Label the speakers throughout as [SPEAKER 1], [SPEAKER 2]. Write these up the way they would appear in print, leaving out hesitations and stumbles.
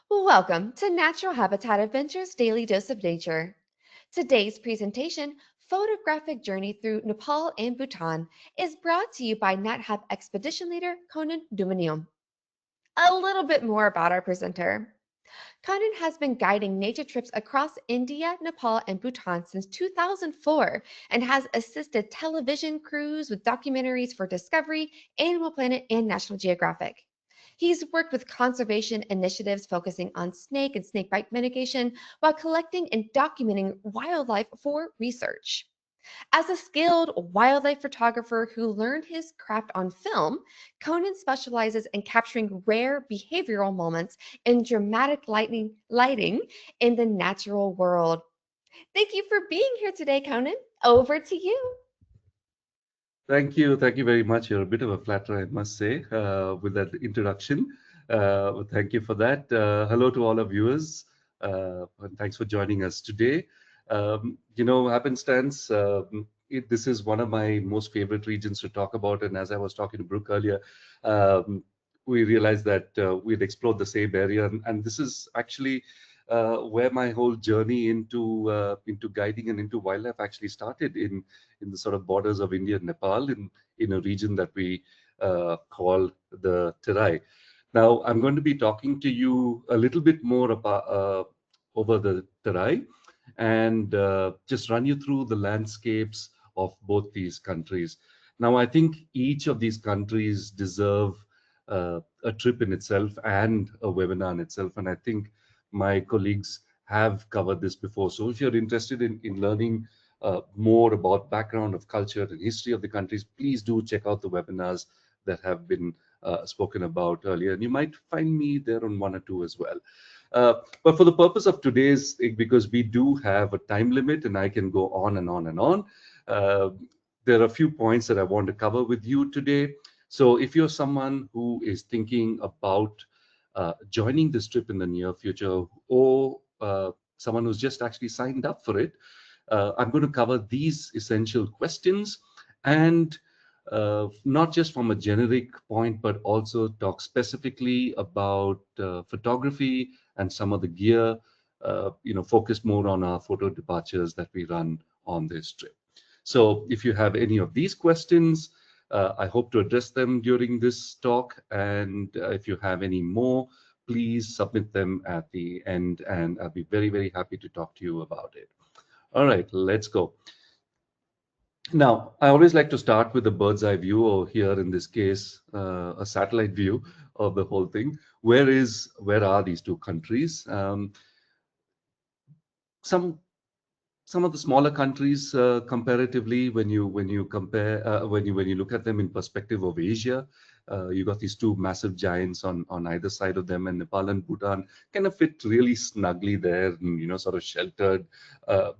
[SPEAKER 1] Welcome to Natural Habitat Adventures Daily Dose of Nature. Today's presentation, Photographic Journey Through Nepal and Bhutan, is brought to you by NatHab Expedition Leader Conan Dumenil. A little bit more about our presenter. Conan has been guiding nature trips across India, Nepal, and Bhutan since 2004 and has assisted television crews with documentaries for Discovery, Animal Planet, and National Geographic. He's worked with conservation initiatives focusing on snake and snakebite mitigation while collecting and documenting wildlife for research. As a skilled wildlife photographer who learned his craft on film, Conan specializes in capturing rare behavioral moments in dramatic lighting in the natural world. Thank you for being here today, Conan. Over to you.
[SPEAKER 2] Thank you. Thank you very much. You're a bit of a flatterer, I must say, with that introduction. Thank you for that. Hello to all our viewers, and thanks for joining us today. Happenstance, this is one of my most favorite regions to talk about. And as I was talking to Brooke earlier, we realized that we'd explored the same area. And this is actually where my whole journey into guiding and into wildlife actually started in the sort of borders of India and Nepal in a region that we call the Terai. Now, I'm going to be talking to you a little bit more about over the Terai and just run you through the landscapes of both these countries. Now, I think each of these countries deserve a trip in itself and a webinar in itself. And I think my colleagues have covered this before. So if you're interested in learning more about background of culture and history of the countries, please do check out the webinars that have been spoken about earlier. And you might find me there on one or two as well. But for the purpose of today's, because we do have a time limit and I can go on and on and on, there are a few points that I want to cover with you today. So if you're someone who is thinking about joining this trip in the near future, or someone who's just actually signed up for it, I'm going to cover these essential questions and not just from a generic point, but also talk specifically about photography and some of the gear, focus more on our photo departures that we run on this trip. So if you have any of these questions, I hope to address them during this talk. And if you have any more, please submit them at the end, and I'll be very, very happy to talk to you about it. All right, let's go. Now, I always like to start with a bird's eye view, or here in this case, a satellite view of the whole thing. Where are these two countries? Some of the smaller countries, comparatively, when you compare, when you look at them in perspective of Asia, you got these two massive giants on either side of them, and Nepal and Bhutan kind of fit really snugly there, and sort of sheltered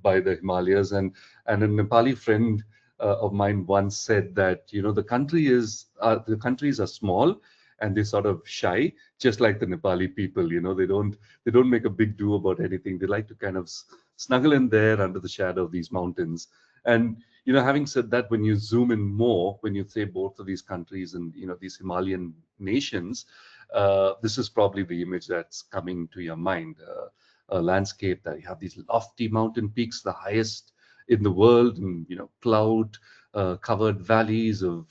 [SPEAKER 2] by the Himalayas. And a Nepali friend of mine once said that the countries are small and they're sort of shy, just like the Nepali people. They don't make a big do about anything. They like to kind of snuggle in there under the shadow of these mountains. And having said that, when you zoom in more, when you say both of these countries and these Himalayan nations, this is probably the image that's coming to your mind. A landscape that you have these lofty mountain peaks, the highest in the world, and cloud covered valleys of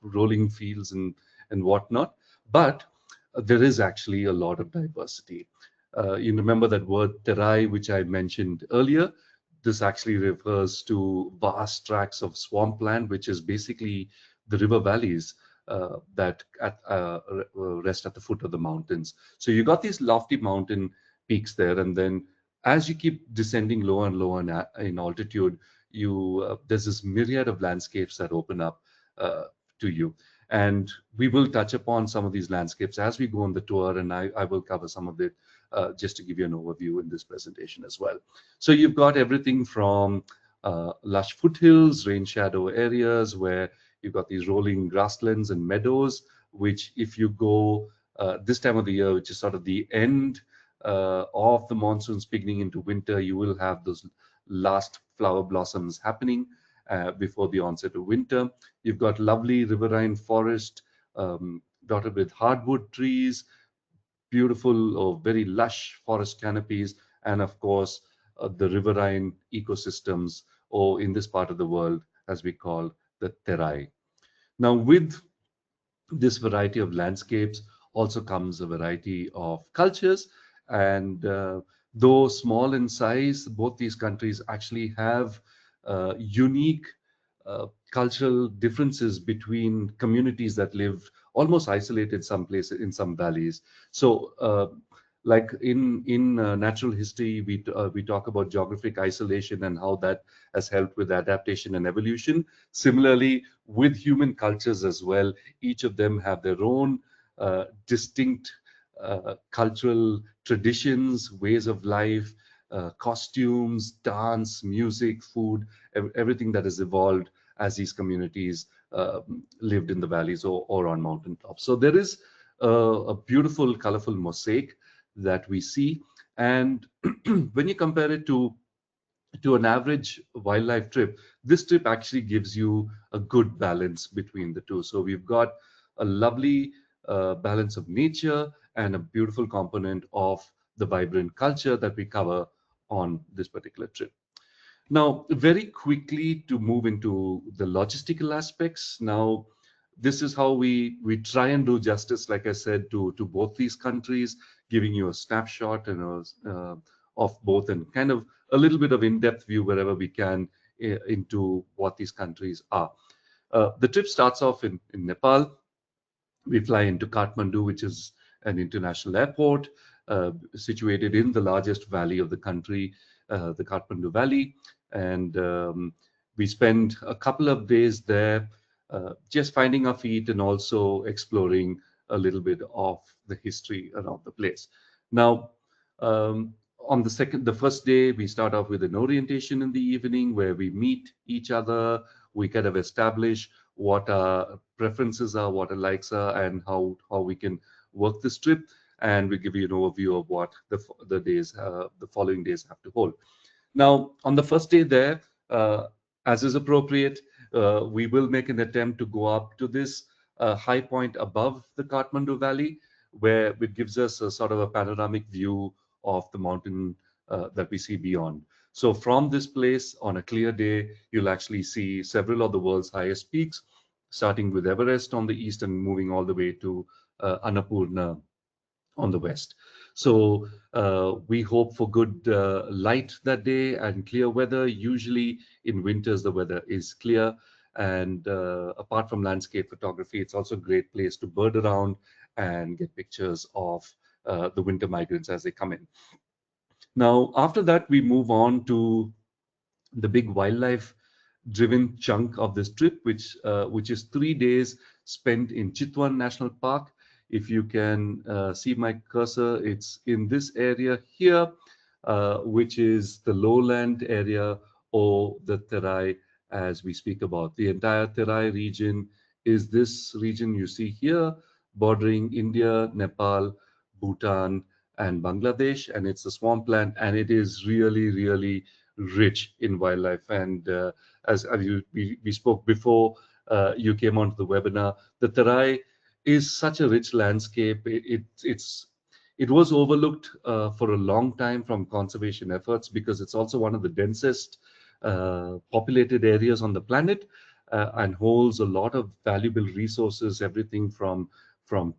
[SPEAKER 2] rolling fields and whatnot. But there is actually a lot of diversity. You remember that word terai, which I mentioned earlier. This actually refers to vast tracts of swampland, which is basically the river valleys that rest at the foot of the mountains. So you got these lofty mountain peaks there, and then as you keep descending lower and lower in altitude, there's this myriad of landscapes that open up to you. And we will touch upon some of these landscapes as we go on the tour, and I will cover some of it just to give you an overview in this presentation as well. So you've got everything from lush foothills, rain shadow areas where you've got these rolling grasslands and meadows, which if you go this time of the year, which is sort of the end of the monsoons beginning into winter, you will have those last flower blossoms happening before the onset of winter. You've got lovely riverine forest dotted with hardwood trees, beautiful or very lush forest canopies, and of course, the riverine ecosystems, or in this part of the world, as we call the terai. Now, with this variety of landscapes also comes a variety of cultures. And though small in size, both these countries actually have unique cultural differences between communities that live almost isolated some places in some valleys. So, like in natural history, we talk about geographic isolation and how that has helped with adaptation and evolution. Similarly, with human cultures as well, each of them have their own distinct cultural traditions, ways of life, costumes, dance, music, food, everything that has evolved as these communities lived in the valleys or on mountaintops. So there is a beautiful, colorful mosaic that we see. And when you compare it to an average wildlife trip, this trip actually gives you a good balance between the two. So we've got a lovely balance of nature and a beautiful component of the vibrant culture that we cover on this particular trip. Now, very quickly to move into the logistical aspects. Now, this is how we try and do justice, like I said, to both these countries, giving you a snapshot and of both, and kind of a little bit of in-depth view wherever we can into what these countries are. The trip starts off in Nepal. We fly into Kathmandu, which is an international airport situated in the largest valley of the country, the Kathmandu Valley. And we spend a couple of days there just finding our feet and also exploring a little bit of the history around the place. Now, um, on the first day, we start off with an orientation in the evening where we meet each other. We kind of establish what our preferences are, what our likes are, and how we can work this trip. And we give you an overview of what the following days have to hold. Now, on the first day there, as is appropriate, we will make an attempt to go up to this high point above the Kathmandu Valley, where it gives us a sort of a panoramic view of the mountain that we see beyond. So from this place, on a clear day, you'll actually see several of the world's highest peaks, starting with Everest on the east and moving all the way to Annapurna on the west. So we hope for good light that day and clear weather. Usually in winters, the weather is clear. And apart from landscape photography, it's also a great place to bird around and get pictures of the winter migrants as they come in. Now, after that, we move on to the big wildlife driven chunk of this trip, which is 3 days spent in Chitwan National Park. If you can see my cursor, it's in this area here, which is the lowland area or the Terai as we speak about. The entire Terai region is this region you see here, bordering India, Nepal, Bhutan, and Bangladesh, and it's a swampland, and it is really, really rich in wildlife. And we spoke before you came onto the webinar, the Terai is such a rich landscape. It was overlooked for a long time from conservation efforts because it's also one of the densest populated areas on the planet and holds a lot of valuable resources, everything from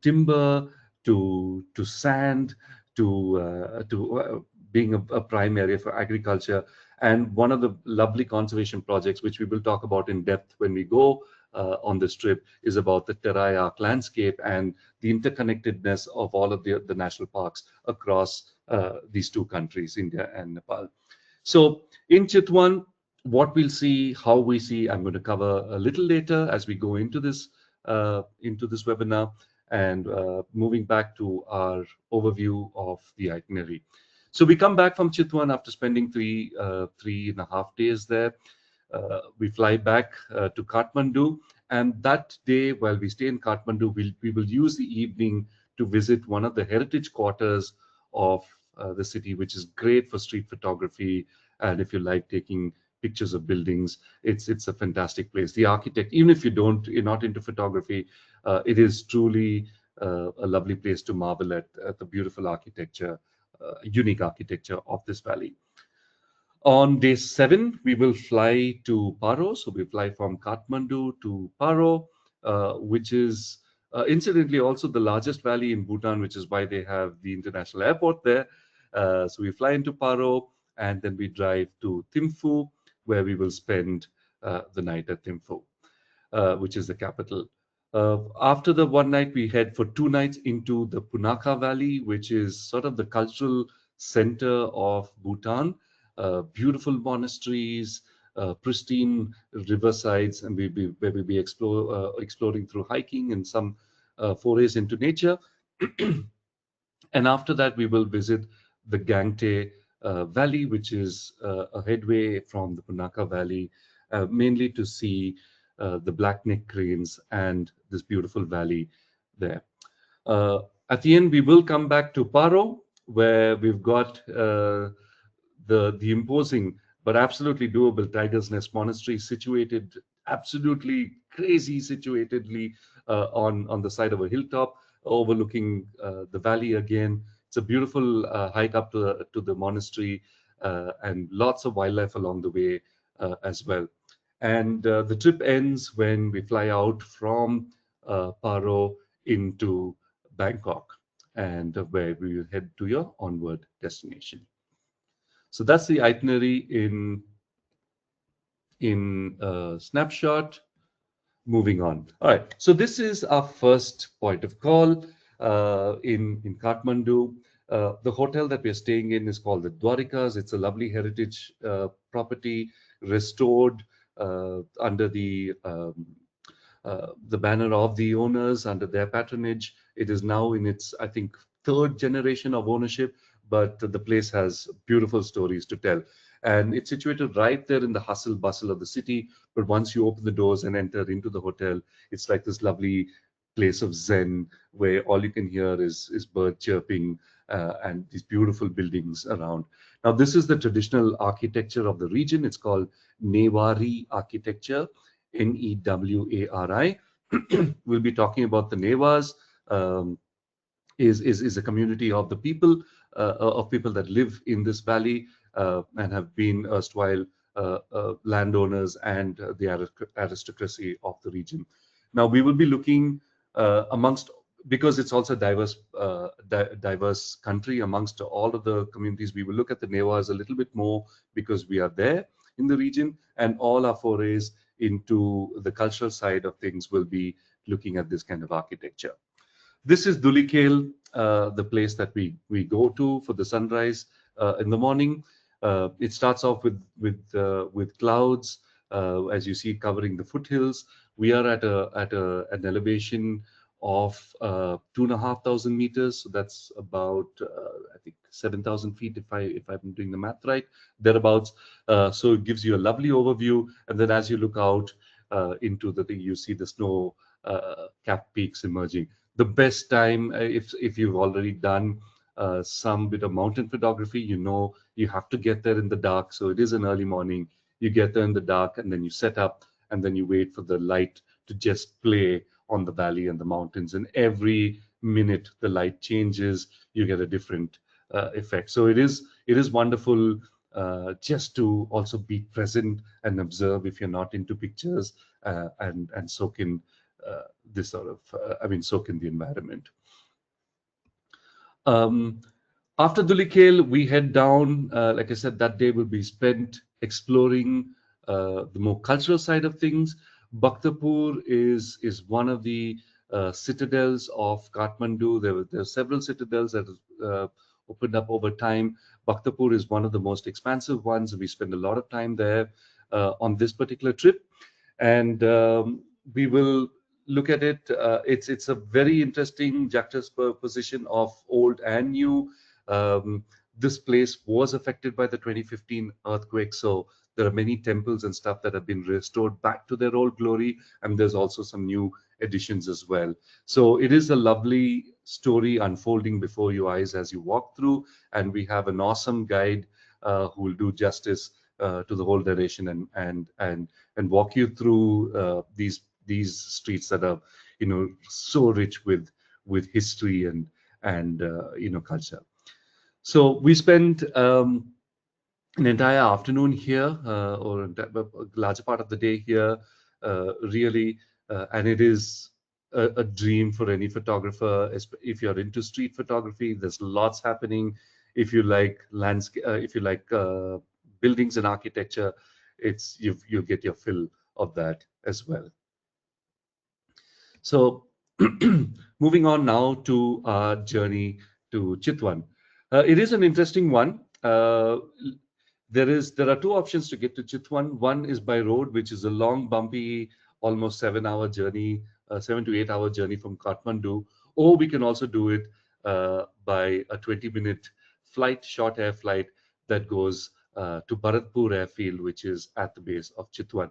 [SPEAKER 2] timber to sand to being a prime area for agriculture. And one of the lovely conservation projects, which we will talk about in depth when we go on this trip, is about the Terai Arc landscape and the interconnectedness of all of the national parks across these two countries, India and Nepal. So in Chitwan, what we'll see, how we see, I'm going to cover a little later as we go into this webinar, and moving back to our overview of the itinerary. So we come back from Chitwan after spending 3.5 days there. We fly back to Kathmandu, and that day, while we stay in Kathmandu, we will use the evening to visit one of the heritage quarters of the city, which is great for street photography. And if you like taking pictures of buildings, it's a fantastic place. The architect, even if you're not into photography, it is truly a lovely place to marvel at the beautiful architecture, unique architecture of this valley. On day 7, we will fly to Paro. So we fly from Kathmandu to Paro, which is incidentally also the largest valley in Bhutan, which is why they have the international airport there. So we fly into Paro, and then we drive to Thimphu, where we will spend the night at Thimphu, which is the capital. After the one night, we head for 2 nights into the Punakha Valley, which is sort of the cultural center of Bhutan. Beautiful monasteries, pristine riversides, and where we'll be exploring through hiking and some forays into nature. And after that, we will visit the Gangte Valley, which is a headway from the Punakha Valley, mainly to see the blackneck cranes and this beautiful valley there. Uh, at the end, we will come back to Paro, where we've got the imposing but absolutely doable Tiger's Nest Monastery, situated absolutely crazy, situatedly on the side of a hilltop, overlooking the valley again. It's a beautiful hike up to the monastery, and lots of wildlife along the way as well. And the trip ends when we fly out from Paro into Bangkok, and where we will head to your onward destination. So that's the itinerary in snapshot. Moving on. All right. So this is our first point of call in Kathmandu. The hotel that we're staying in is called the Dwarikas. It's a lovely heritage property, restored under the banner of the owners, under their patronage. It is now in its, I think, third generation of ownership, but the place has beautiful stories to tell. And it's situated right there in the hustle bustle of the city. But once you open the doors and enter into the hotel, it's like this lovely place of Zen where all you can hear is bird chirping and these beautiful buildings around. Now, this is the traditional architecture of the region. It's called Newari architecture, Newari. We'll be talking about the Nevas. Is a community of the people of people that live in this valley and have been erstwhile landowners and the aristocracy of the region. Now we will be looking amongst, because it's also a diverse country amongst all of the communities. We will look at the Nevas a little bit more because we are there in the region, and all our forays into the cultural side of things will be looking at this kind of architecture. This is Dulikale, the place that we go to for the sunrise in the morning. It starts off with clouds, as you see, covering the foothills. We are at an elevation of 2,500 meters. So that's about I think 7,000 feet if I'm doing the math right, thereabouts. So it gives you a lovely overview, and then as you look out into the thing, you see the snow capped peaks emerging. The best time, if you've already done some bit of mountain photography, you know you have to get there in the dark. So it is an early morning. You get there in the dark, and then you set up, and then you wait for the light to just play on the valley and the mountains. And every minute the light changes, you get a different effect. So it is wonderful just to also be present and observe if you're not into pictures, and soak in this sort of, soak in the environment. After Dulikale, we head down. Like I said, that day will be spent exploring the more cultural side of things. Bhaktapur is one of the citadels of Kathmandu. There are several citadels that opened up over time. Bhaktapur is one of the most expansive ones. We spend a lot of time there on this particular trip, and we will look at it. It's a very interesting juxtaposition of old and new. This place was affected by the 2015 earthquake, so there are many temples and stuff that have been restored back to their old glory, and there's also some new additions as well. So it is a lovely story unfolding before your eyes as you walk through, and we have an awesome guide who will do justice to the whole narration and walk you through these streets that are so rich with history and culture. So we spent an entire afternoon here, or a larger part of the day here, really, and it is a dream for any photographer. If you're into street photography, there's lots happening. If you like landscape, if you like buildings and architecture, you'll get your fill of that as well. So, moving on now to our journey to Chitwan. It is an interesting one. There are two options to get to Chitwan. One is by road, which is a long, bumpy, almost 7 hour journey, 7 to 8 hour journey from Kathmandu, or we can also do it by a 20-minute flight, short air flight that goes to Bharatpur airfield, which is at the base of Chitwan.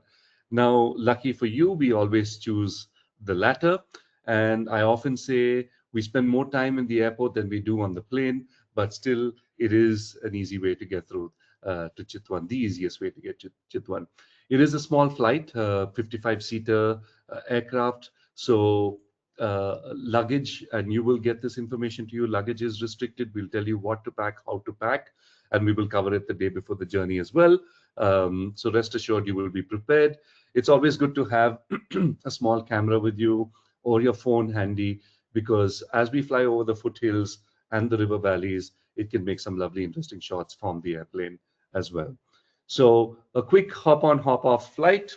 [SPEAKER 2] Now, lucky for you, we always choose the latter. And I often say we spend more time in the airport than we do on the plane, but still, it is an easy way to get through to Chitwan, the easiest way to get to Chitwan. It is a small flight, 55-seater aircraft. So, luggage, and you will get this information to you. Luggage is restricted. We'll tell you what to pack, how to pack, and we will cover it the day before the journey as well. So, rest assured, you will be prepared. It's always good to have a small camera with you or your phone handy, because as we fly over the foothills and the river valleys, it can make some lovely, interesting shots from the airplane as well. So a quick hop on, hop off flight,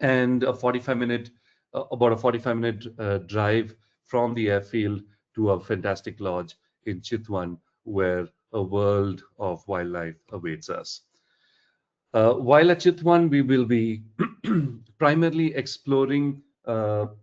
[SPEAKER 2] and about a 45-minute drive from the airfield to a fantastic lodge in Chitwan, where a world of wildlife awaits us. While at Chitwan, we will be primarily exploring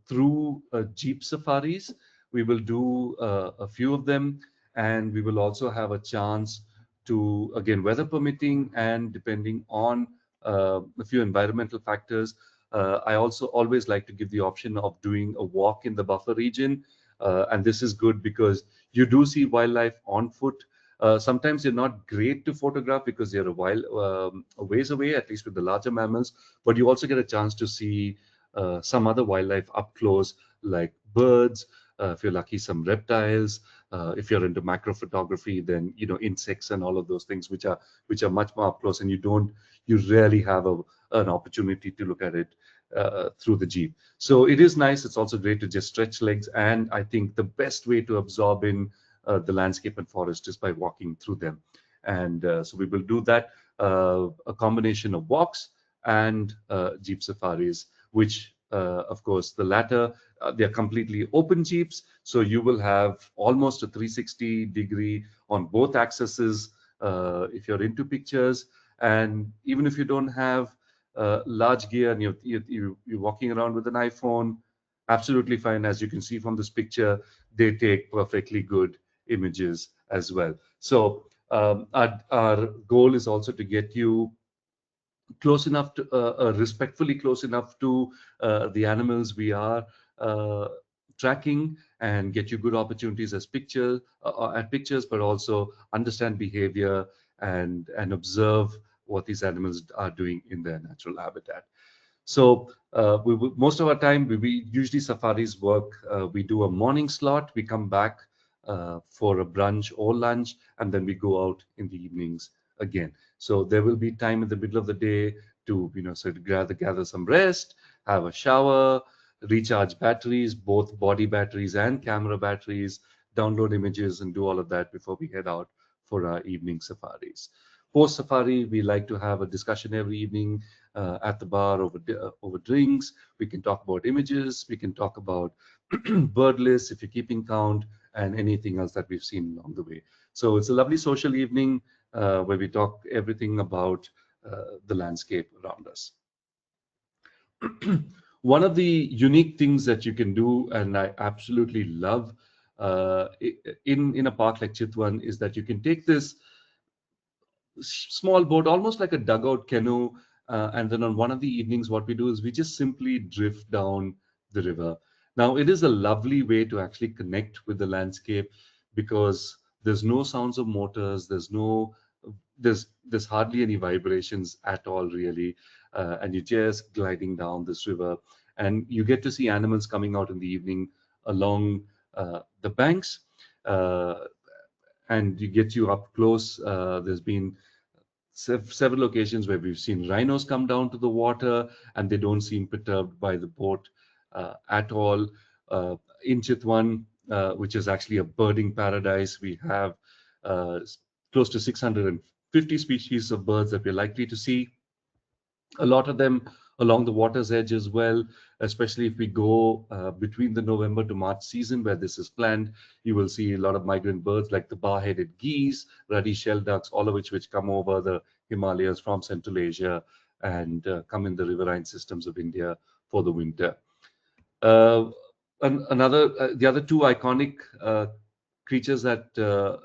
[SPEAKER 2] through jeep safaris. We will do a few of them, and we will also have a chance to, again, weather permitting and depending on a few environmental factors. I also always like to give the option of doing a walk in the buffer region. And this is good because you do see wildlife on foot. Sometimes they're not great to photograph because they're a ways away, at least with the larger mammals, but you also get a chance to see some other wildlife up close, like birds, if you're lucky, some reptiles. If you're into macro photography, then insects and all of those things, which are much more up close, and you rarely have an opportunity to look at it through the jeep. So it is nice. It's also great to just stretch legs, and I think the best way to absorb in the landscape and forest is by walking through them. And so we will do that, a combination of walks and jeep safaris, which, of course, the latter, they're completely open jeeps. So you will have almost a 360-degree on both axes if you're into pictures. And even if you don't have large gear and you're walking around with an iPhone, absolutely fine. As you can see from this picture, they take perfectly good images as well. So our goal is also to get you close enough to respectfully close enough to the animals we are tracking, and get you good opportunities as pictures, but also understand behavior and observe what these animals are doing in their natural habitat. So most of our time, we usually safaris work. We do a morning slot. We come back for a brunch or lunch, and then we go out in the evenings again. So there will be time in the middle of the day to to gather some rest, have a shower, recharge batteries, both body batteries and camera batteries, download images, and do all of that before we head out for our evening safaris. Post safari, we like to have a discussion every evening at the bar over drinks. We can talk about images. We can talk about bird lists if you're keeping count, and anything else that we've seen along the way. So it's a lovely social evening where we talk everything about the landscape around us. One of the unique things that you can do, and I absolutely love in a park like Chitwan, is that you can take this small boat, almost like a dugout canoe. And then on one of the evenings, what we do is we just simply drift down the river. Now, it is a lovely way to actually connect with the landscape, because there's no sounds of motors, there's hardly any vibrations at all, really. And you're just gliding down this river, and you get to see animals coming out in the evening along the banks, uh, and you get you up close. There's been several occasions where we've seen rhinos come down to the water, and they don't seem perturbed by the boat at all. In Chitwan, which is actually a birding paradise, we have close to 650 species of birds that we're likely to see, a lot of them along the water's edge as well, especially if we go between the November to March season where this is planned. You will see a lot of migrant birds like the bar-headed geese, ruddy shell ducks, all of which come over the Himalayas from Central Asia and come in the riverine systems of India for the winter. Uh, the other two iconic creatures that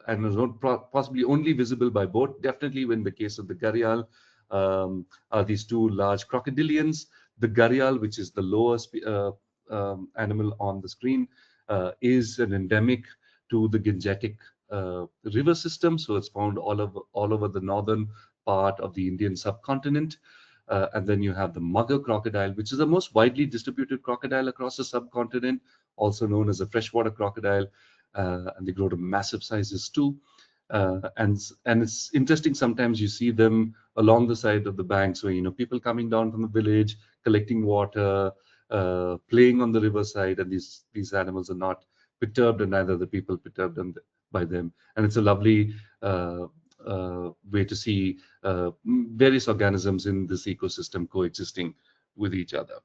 [SPEAKER 2] and possibly only visible by boat, definitely in the case of the gharial, are these two large crocodilians. The gharial, which is the lowest animal on the screen, is an endemic to the Gangetic river system. So it's found all over the northern part of the Indian subcontinent. And then you have the mugger crocodile, which is the most widely distributed crocodile across the subcontinent, also known as a freshwater crocodile. And they grow to massive sizes too. And it's interesting. Sometimes you see them along the side of the banks, where people coming down from the village, collecting water, playing on the riverside, and these animals are not perturbed, and neither the people perturbed by them. And it's a lovely way to see various organisms in this ecosystem coexisting with each other.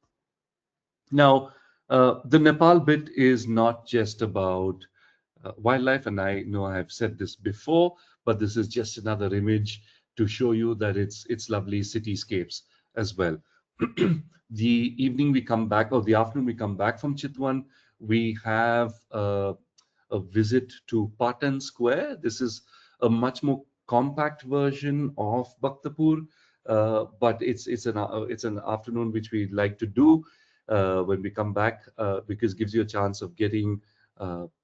[SPEAKER 2] Now, the Nepal bit is not just about wildlife, and I know I have said this before, but this is just another image to show you that it's lovely cityscapes as well. The evening we come back, or the afternoon we come back from Chitwan, we have a visit to Patan Square. This is a much more compact version of Bhaktapur, but it's an afternoon which we like to do when we come back, because it gives you a chance of getting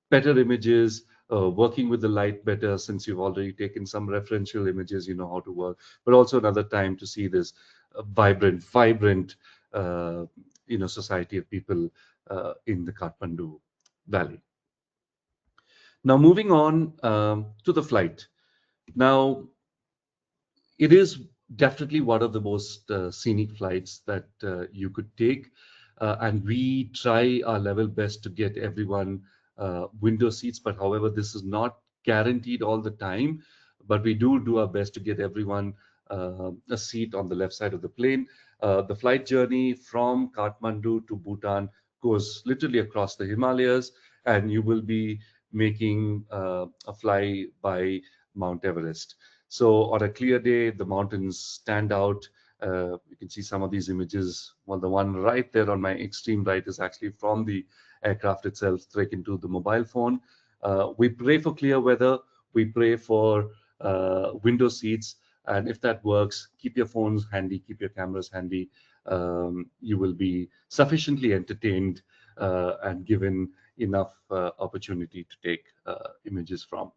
[SPEAKER 2] better images, working with the light better, since you've already taken some referential images, you know how to work, but also another time to see this vibrant society of people in the Kathmandu Valley. Now, moving on to the flight. Now, it is definitely one of the most scenic flights that you could take. And we try our level best to get everyone window seats. But however, this is not guaranteed all the time. But we do our best to get everyone a seat on the left side of the plane. The flight journey from Kathmandu to Bhutan goes literally across the Himalayas, and you will be making a fly by Mount Everest. So on a clear day, the mountains stand out. You can see some of these images. Well, the one right there on my extreme right is actually from the aircraft itself, taken to the mobile phone. We pray for clear weather. We pray for window seats. And if that works, keep your phones handy, keep your cameras handy. You will be sufficiently entertained and given enough opportunity to take images from.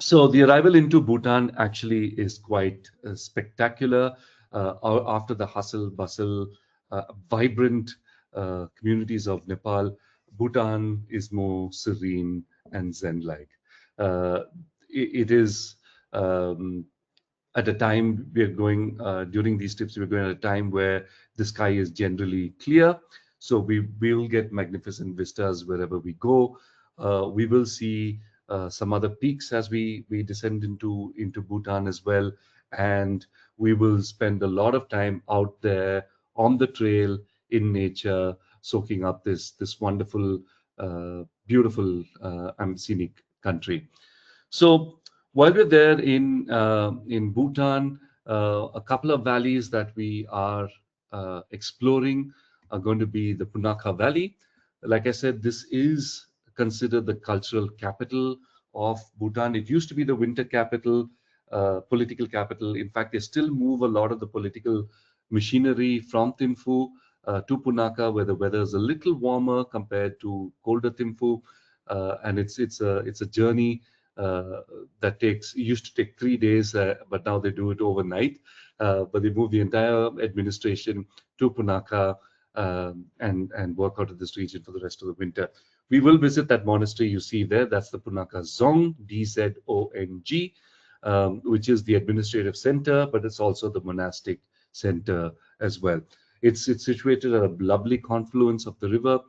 [SPEAKER 2] So the arrival into Bhutan actually is quite spectacular. After the hustle, bustle, vibrant communities of Nepal, Bhutan is more serene and Zen-like. It is at a time we are going, during these trips, we're going at a time where the sky is generally clear. So we will get magnificent vistas wherever we go. We will see some other peaks as we descend into Bhutan as well. And we will spend a lot of time out there on the trail in nature, soaking up this wonderful, beautiful, and scenic country. So while we're there in Bhutan, a couple of valleys that we are exploring are going to be the Punakha Valley. Like I said, this is considered the cultural capital of Bhutan. It used to be the winter capital, political capital. In fact, they still move a lot of the political machinery from Thimphu to Punakha, where the weather is a little warmer compared to colder Thimphu, and it's a journey that used to take 3 days, but now they do it overnight. But they move the entire administration to Punakha and work out of this region for the rest of the winter. We will visit that monastery you see there. That's the Punakha Dzong, Dzong, which is the administrative center, but it's also the monastic center as well. It's situated at a lovely confluence of the river,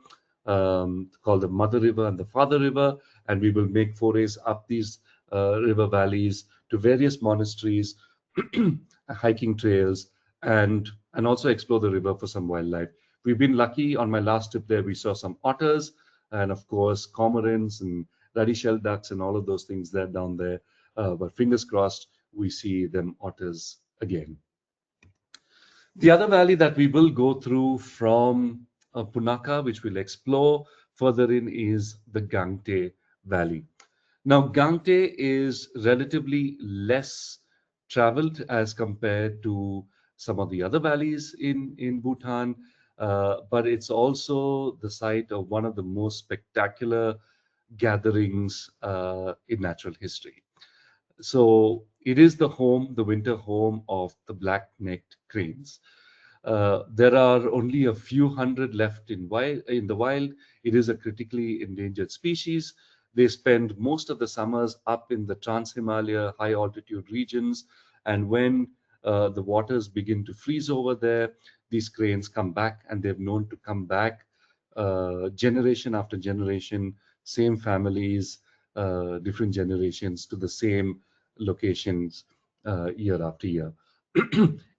[SPEAKER 2] called the Mother River and the Father River, and we will make forays up these river valleys to various monasteries, hiking trails, and also explore the river for some wildlife. We've been lucky. On my last trip there, we saw some otters and, of course, cormorants and ruddy-shelled ducks and all of those things there down there. But fingers crossed, we see them otters again. The other valley that we will go through from Punakha, which we'll explore further in, is the Gangte Valley. Now, Gangte is relatively less traveled as compared to some of the other valleys in Bhutan, but it's also the site of one of the most spectacular gatherings in natural history. So it is the winter home of the black-necked cranes. There are only a few hundred left in the wild. It is a critically endangered species. They spend most of the summers up in the Trans-Himalaya high altitude regions, and when the waters begin to freeze over there, these cranes come back, and they've known to come back generation after generation, same families, different generations to the same locations year after year.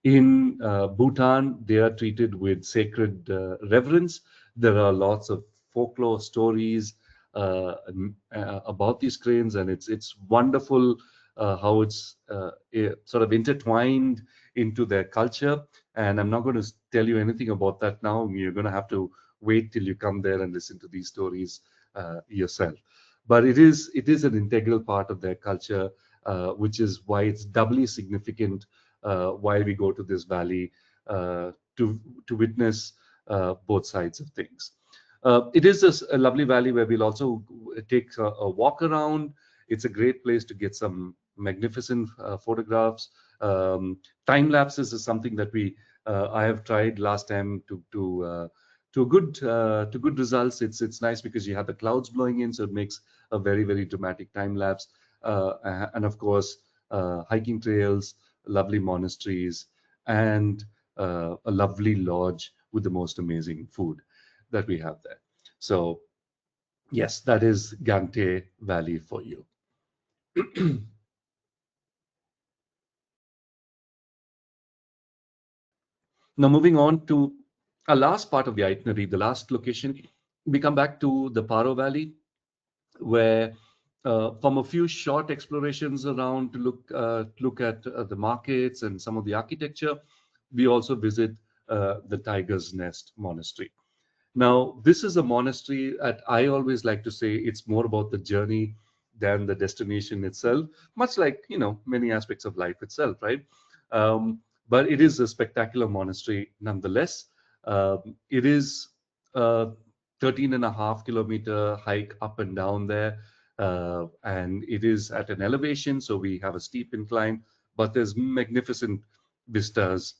[SPEAKER 2] In Bhutan, they are treated with sacred reverence. There are lots of folklore stories about these cranes, and it's wonderful how it's sort of intertwined into their culture. And I'm not going to tell you anything about that now. You're going to have to wait till you come there and listen to these stories yourself. But it is an integral part of their culture, which is why it's doubly significant while we go to this valley to witness both sides of things. It is a lovely valley where we'll also take a walk around. It's a great place to get some magnificent photographs. Time lapses is something that I have tried last time to good results. It's nice because you have the clouds blowing in, so it makes a very, very dramatic time lapse. And of course, hiking trails, lovely monasteries, and a lovely lodge with the most amazing food that we have there. So yes, that is Gangte Valley for you. Now, moving on to our last part of the itinerary, the last location, we come back to the Paro Valley, where from a few short explorations around to look at the markets and some of the architecture, we also visit the Tiger's Nest Monastery. Now, this is a monastery that I always like to say it's more about the journey than the destination itself, much like, many aspects of life itself, right? But it is a spectacular monastery nonetheless. It is a 13 and a half kilometer hike up and down there. And it is at an elevation, so we have a steep incline, but there's magnificent vistas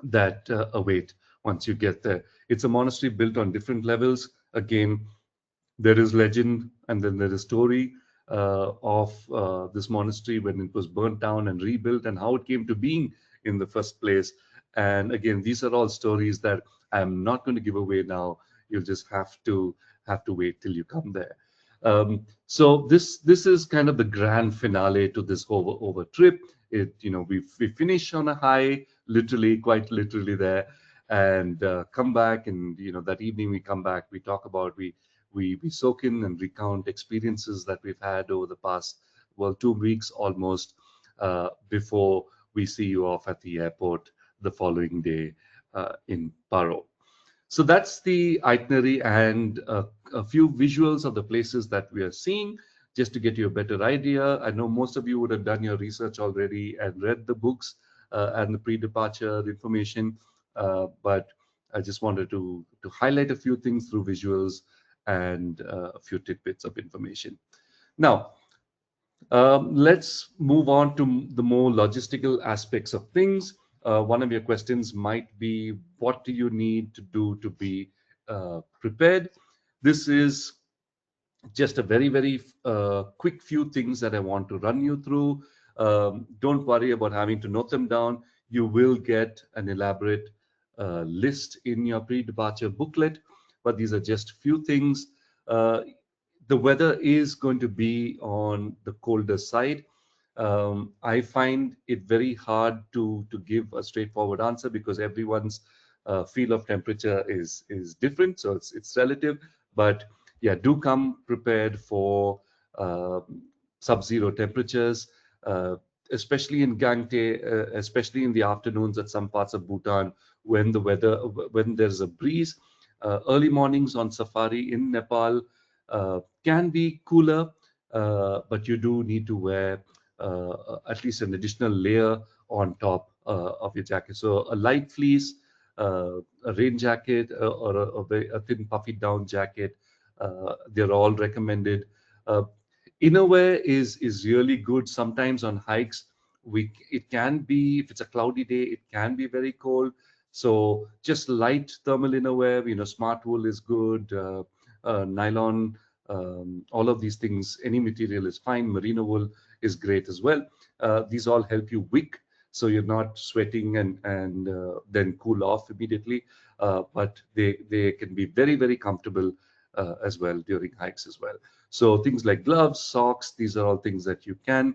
[SPEAKER 2] that await once you get there. It's a monastery built on different levels. Again, there is legend and then there is story of this monastery when it was burnt down and rebuilt and how it came to being in the first place. And again, these are all stories that I'm not going to give away now. You'll just have to wait till you come there. So this is kind of the grand finale to this over trip. We finish on a high, literally, quite literally there, and come back, and that evening we come back, we talk about we soak in and recount experiences that we've had over the past 2 weeks almost before we see you off at the airport the following day in Paro. So that's the itinerary and a few visuals of the places that we are seeing, just to get you a better idea. I know most of you would have done your research already and read the books and the pre-departure information, but I just wanted to highlight a few things through visuals and a few tidbits of information. Now, let's move on to the more logistical aspects of things. One of your questions might be, what do you need to do to be prepared? This is Just a very quick few things that I want to run you through. Don't worry about having to note them down. You will get an elaborate list in your pre-departure booklet, but these are just few things. Uh, the weather is going to be on the colder side. I find it very hard to give a straightforward answer because everyone's feel of temperature is different, so it's relative. But yeah, do come prepared for uh, sub-zero temperatures, uh, especially in Gangte, especially in the afternoons at some parts of Bhutan when the weather when there's a breeze. Early mornings on safari in Nepal can be cooler, but you do need to wear at least an additional layer on top of your jacket. So a light fleece, a rain jacket, or a thin puffy down jacket. They're all recommended. Uh, Innerwear is really good. Sometimes on hikes, it can be, if it's a cloudy day, it can be very cold. So just light thermal innerwear. Smart wool is good. Nylon, all of these things, any material is fine. Merino wool is great as well. These all help you wick, so you're not sweating and then cool off immediately. But they can be very comfortable as well during hikes as well. So things like gloves, socks, these are all things that you can.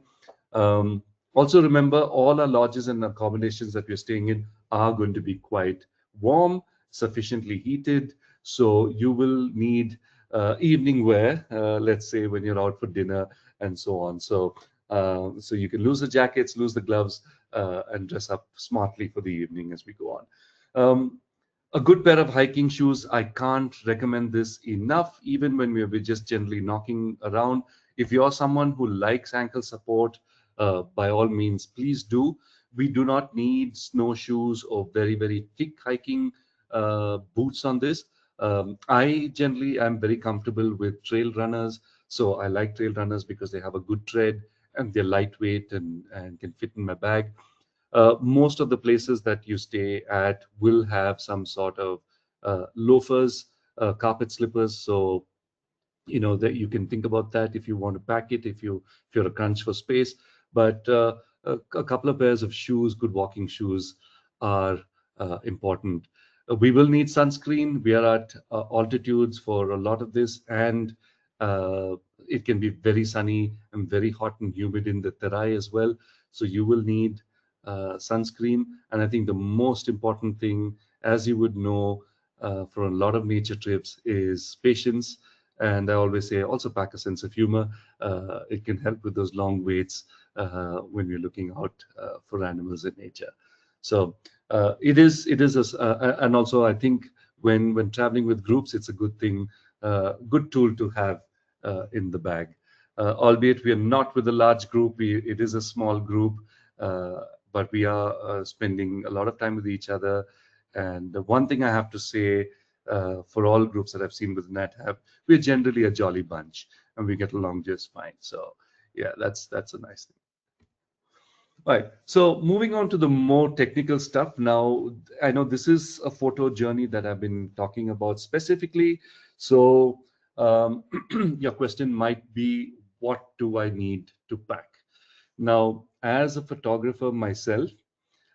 [SPEAKER 2] Um, Also remember, all our lodges and accommodations that we're staying in are going to be quite warm, sufficiently heated. So you will need evening wear, let's say when you're out for dinner and so on. So you can lose the jackets, lose the gloves, and dress up smartly for the evening as we go on. A good pair of hiking shoes, I can't recommend this enough, even when we're just generally knocking around. If you're someone who likes ankle support, by all means, please do. We do not need snowshoes or very thick hiking boots on this. I generally am very comfortable with trail runners. So I like trail runners because they have a good tread and they're lightweight and can fit in my bag. Most of the places that you stay at will have some sort of loafers, carpet slippers. So that you can think about that if you want to pack it, if you're a crunch for space. But a couple of pairs of shoes, good walking shoes, are important. We will need sunscreen. We are at altitudes for a lot of this, and uh, it can be very sunny and very hot and humid in the Terai as well. So you will need sunscreen. And I think the most important thing, as you would know for a lot of nature trips, is patience. And I always say also pack a sense of humor. It can help with those long waits when we're looking out for animals in nature. So and also I think when traveling with groups, it's a good thing, good tool to have in the bag. Albeit we are not with a large group, it is a small group, uh, but we are spending a lot of time with each other. And the one thing I have to say, for all groups that I've seen with NetHab, we're generally a jolly bunch and we get along just fine. So yeah, that's a nice thing. Right. So moving on to the more technical stuff now, I know this is a photo journey that I've been talking about specifically. So um, your question might be, what do I need to pack? Now, as a photographer myself,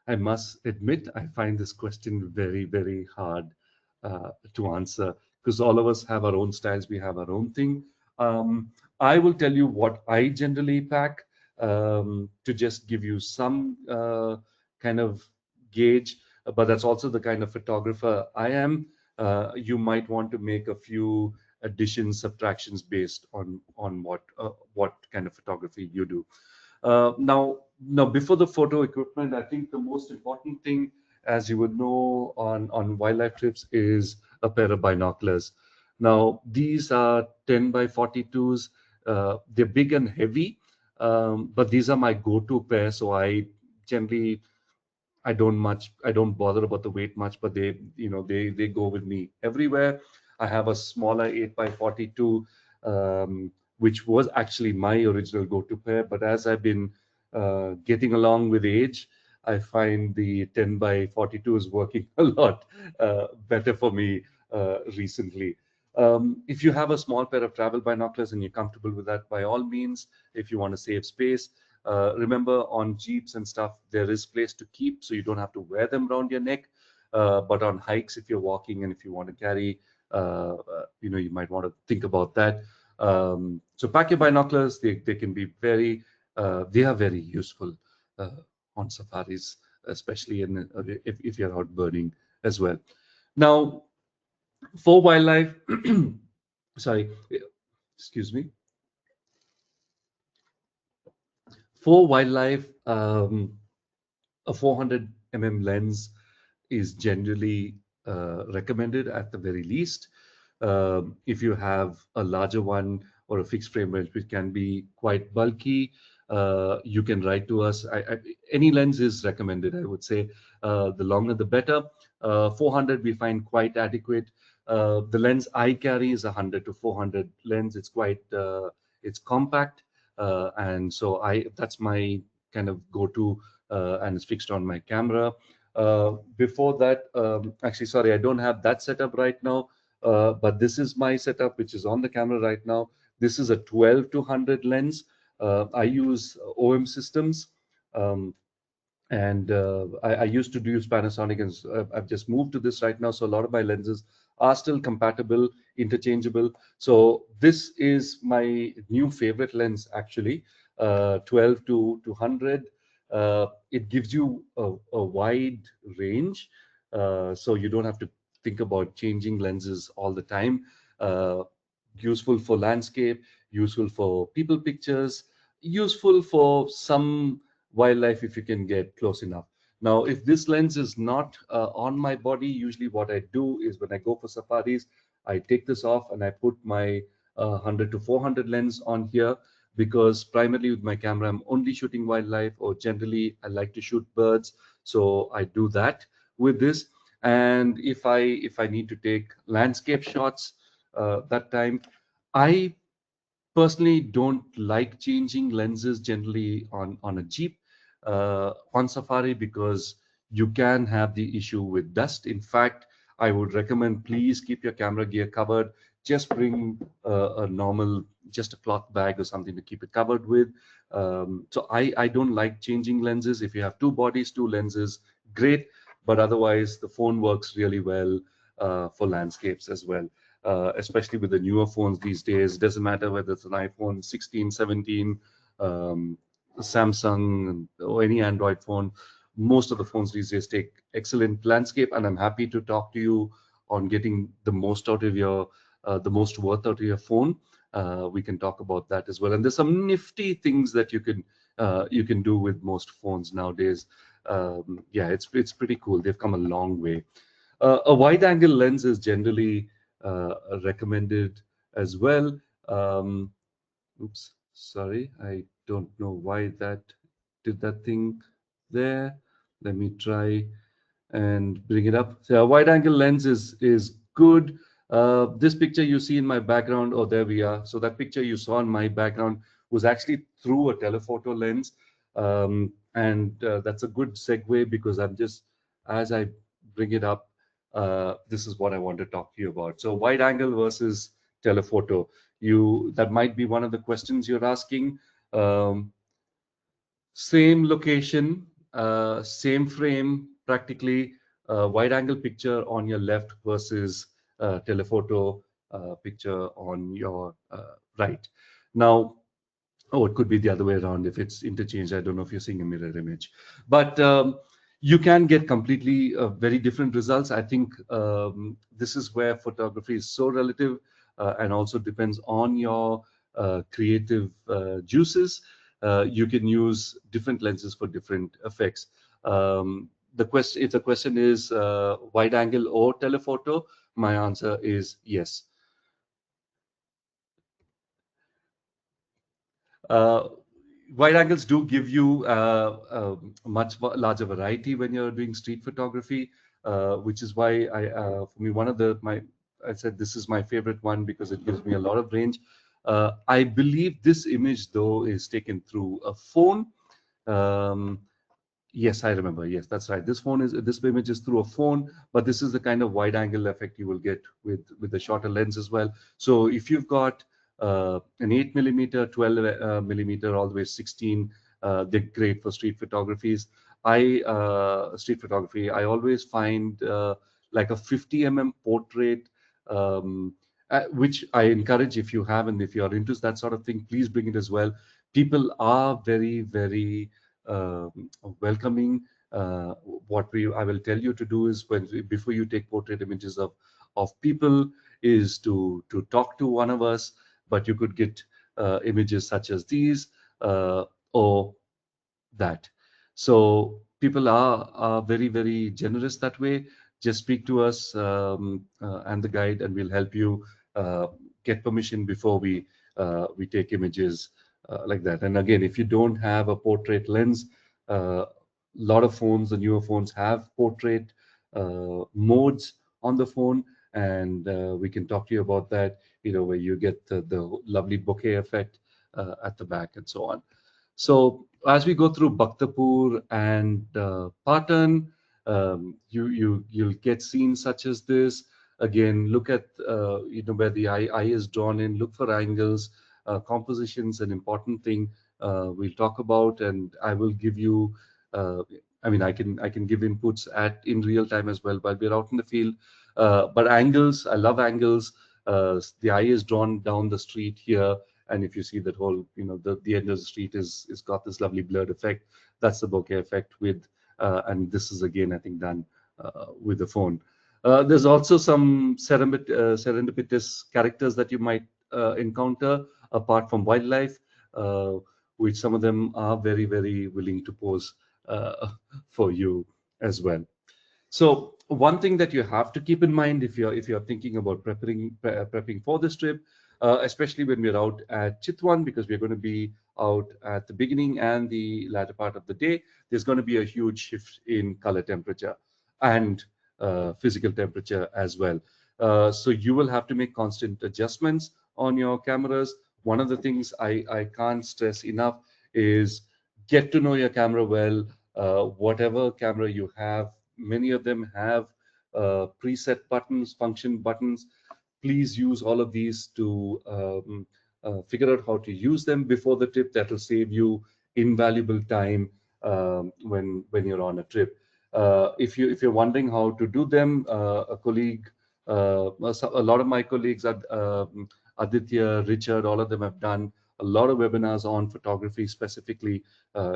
[SPEAKER 2] I must admit, I find this question very hard to answer because all of us have our own styles, we have our own thing. I will tell you what I generally pack to just give you some kind of gauge, but that's also the kind of photographer I am. You might want to make a few additions, subtractions based on what kind of photography you do. Now, before the photo equipment, I think the most important thing, as you would know on wildlife trips, is a pair of binoculars. Now, these are 10 by 42s. They're big and heavy, but these are my go-to pair. So generally, I don't bother about the weight much, but they go with me everywhere. I have a smaller 8 by 42, which was actually my original go-to pair. But as I've been getting along with age, I find the 10 by 42 is working a lot better for me recently. If you have a small pair of travel binoculars and you're comfortable with that, by all means. If you want to save space, remember on Jeeps and stuff, there is place to keep, so you don't have to wear them around your neck. But on hikes, if you're walking and if you want to carry, you might want to think about that. So pack your binoculars. They can be they are very useful uh, on safaris, especially if you're out birding as well. Now, for wildlife, sorry, excuse me. For wildlife, a 400 lens is generally recommended at the very least. If you have a larger one or a fixed frame lens, which can be quite bulky, you can write to us. Any lens is recommended, I would say. The longer, the better. 400 we find quite adequate. The lens I carry is a 100 to 400 lens. It's compact, and so I that's my kind of go-to, and it's fixed on my camera. Before that, actually, sorry, I don't have that setup right now, but this is my setup, which is on the camera right now. This is a 12 to 100 lens. I use OM systems. Um, and I used to use Panasonic, and I've just moved to this right now. So a lot of my lenses are still compatible, interchangeable. So this is my new favorite lens, actually, 12 to 100. It gives you a wide range, so you don't have to think about changing lenses all the time. Uh, Useful for landscape, useful for people pictures, useful for some wildlife if you can get close enough. Now, if this lens is not on my body, usually what I do is when I go for safaris, I take this off and I put my 100 to 400 lens on here, because primarily with my camera, I'm only shooting wildlife, or generally I like to shoot birds. So I do that with this. And if I need to take landscape shots, that time, I personally don't like changing lenses generally on a Jeep, on Safari, because you can have the issue with dust. In fact, I would recommend, please keep your camera gear covered. Just bring a normal, just a cloth bag or something to keep it covered with. So I don't like changing lenses. If you have two bodies, two lenses, great. But otherwise, the phone works really well for landscapes as well, especially with the newer phones these days. Doesn't matter whether it's an iPhone 16, 17, um, Samsung, or any Android phone. Most of the phones these days take excellent landscape, and I'm happy to talk to you on getting the most worth out of your phone. We can talk about that as well. And there's some nifty things that you can do with most phones nowadays. Yeah, it's pretty cool. They've come a long way. A wide angle lens is generally recommended as well. Um, Oops, sorry, I don't know why that did that thing there. Let me try and bring it up. So a wide angle lens is good. This picture you see in my background, oh, there we are. So that picture you saw in my background was actually through a telephoto lens. And that's a good segue, because as I bring it up, this is what I want to talk to you about. So wide angle versus telephoto. That might be one of the questions you're asking. Um, Same location, same frame, practically, wide angle picture on your left versus telephoto picture on your right. Now, oh, it could be the other way around if it's interchanged. I don't know if you're seeing a mirror image, but you can get completely very different results. I think this is where photography is so relative, and also depends on your creative juices. You can use different lenses for different effects. If the question is wide angle or telephoto, my answer is yes. Uh, Wide angles do give you a much larger variety when you're doing street photography, which is why for me, I said this is my favorite one, because it gives me a lot of range. I believe this image, though, is taken through a phone. Um, Yes, I remember. Yes, that's right. This image is through a phone, but this is the kind of wide angle effect you will get with the shorter lens as well. So if you've got an 8 millimeter, 12 millimeter, all the way 16, they're great for street photography. I always find like a 50 portrait, which I encourage if you have, and if you are into that sort of thing, please bring it as well. People are very, very welcoming. What I will tell you to do is before you take portrait images of people is to talk to one of us. But you could get images such as these, or that. So people are very, very generous that way. Just speak to us, and the guide, and we'll help you get permission before we take images like that. And again, if you don't have a portrait lens, a lot of phones, the newer phones have portrait modes on the phone, and we can talk to you about that. Where you get the lovely bokeh effect at the back and so on. So as we go through Bhaktapur and Patan, you'll get scenes such as this. Again, look at where the eye is drawn in. Look for angles. Composition's an important thing we'll talk about, and I will give you. Uh, I mean, I can give inputs in real time as well while we're out in the field. But angles, I love angles. The eye is drawn down the street here, and if you see that whole, the end of the street is got this lovely blurred effect. That's the bokeh effect with, and this is again, I think, done with the phone. There's also some serendipitous characters that you might encounter apart from wildlife, uh, which some of them are very, very willing to pose for you as well. So one thing that you have to keep in mind if you're thinking about prepping for this trip, especially when we're out at Chitwan, because we're going to be out at the beginning and the latter part of the day, there's going to be a huge shift in color temperature and physical temperature as well. So you will have to make constant adjustments on your cameras. One of the things I can't stress enough is get to know your camera well. Whatever camera you have, many of them have preset buttons, function buttons. Please use all of these to figure out how to use them before the trip. That will save you invaluable time when you're on a trip. If you're wondering how to do them, a colleague, a lot of my colleagues, Aditya, Richard, all of them have done a lot of webinars on photography specifically.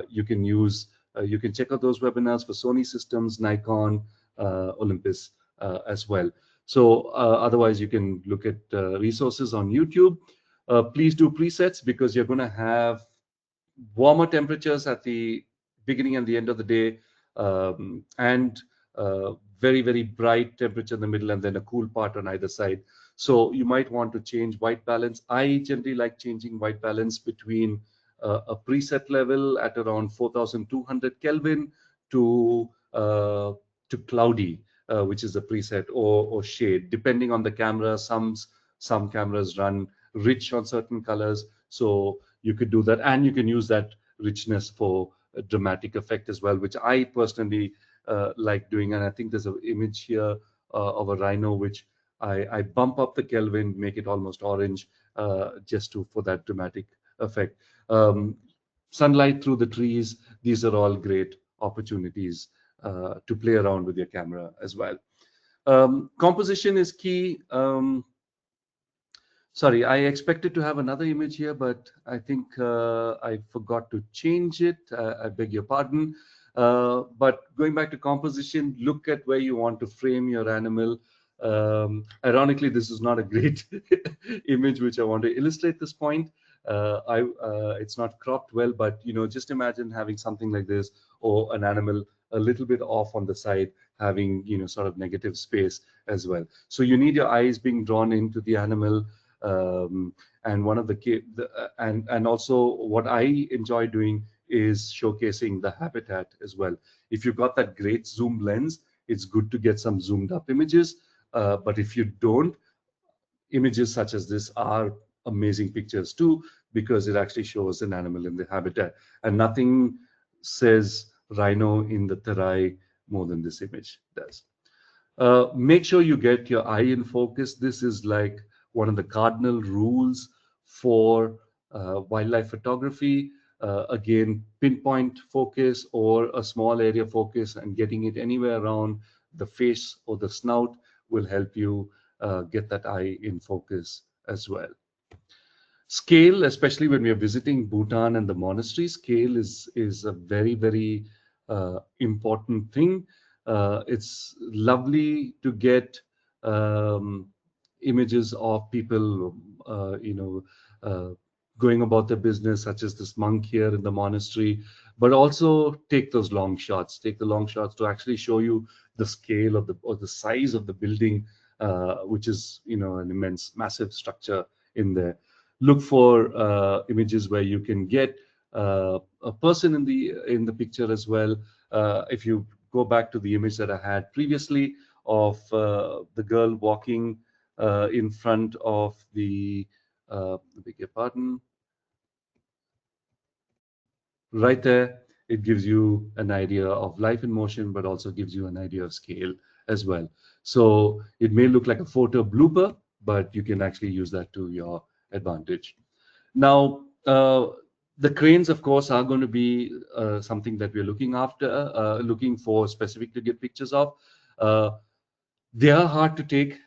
[SPEAKER 2] You can check out those webinars for Sony Systems, Nikon, Olympus as well. So otherwise, you can look at resources on YouTube. Please do presets, because you're going to have warmer temperatures at the beginning and the end of the day, and very, very bright temperature in the middle, and then a cool part on either side. So you might want to change white balance. I generally like changing white balance between a preset level at around 4200 Kelvin to cloudy, which is the preset, or shade, depending on the camera. Some cameras run rich on certain colors, so you could do that, and you can use that richness for a dramatic effect as well, which I personally like doing. And I think there's an image here of a rhino, which I bump up the Kelvin, make it almost orange, just for that dramatic effect. Um, Sunlight through the trees, these are all great opportunities to play around with your camera as well. Composition is key. Sorry, I expected to have another image here, but I think I forgot to change it. I beg your pardon. But going back to composition, look at where you want to frame your animal. Ironically, this is not a great image which I want to illustrate this point. It's not cropped well, but just imagine having something like this, or an animal a little bit off on the side, having sort of negative space as well. So you need your eyes being drawn into the animal. And one of and also what I enjoy doing is showcasing the habitat as well. If you've got that great zoom lens, it's good to get some zoomed up images. But if you don't, images such as this are amazing pictures too, because it actually shows an animal in the habitat. And nothing says rhino in the Terai more than this image does. Make sure you get your eye in focus. This is like one of the cardinal rules for wildlife photography. Again, pinpoint focus or a small area focus and getting it anywhere around the face or the snout will help you get that eye in focus as well. Scale, especially when we are visiting Bhutan and the monastery, scale is a very important thing. It's lovely to get um, images of people, uh, going about their business, such as this monk here in the monastery, but also take those long shots. Take the long shots to actually show you the scale of the or the size of the building, which is an immense, massive structure in there. Look for images where you can get a person in the picture as well. If you go back to the image that I had previously of the girl walking in front of the beg your pardon, right there, it gives you an idea of life in motion, but also gives you an idea of scale as well. So it may look like a photo blooper, but you can actually use that to your advantage. Now, the cranes, of course, are going to be something that we're looking after, looking for specific to get pictures of. Uh, they are hard to take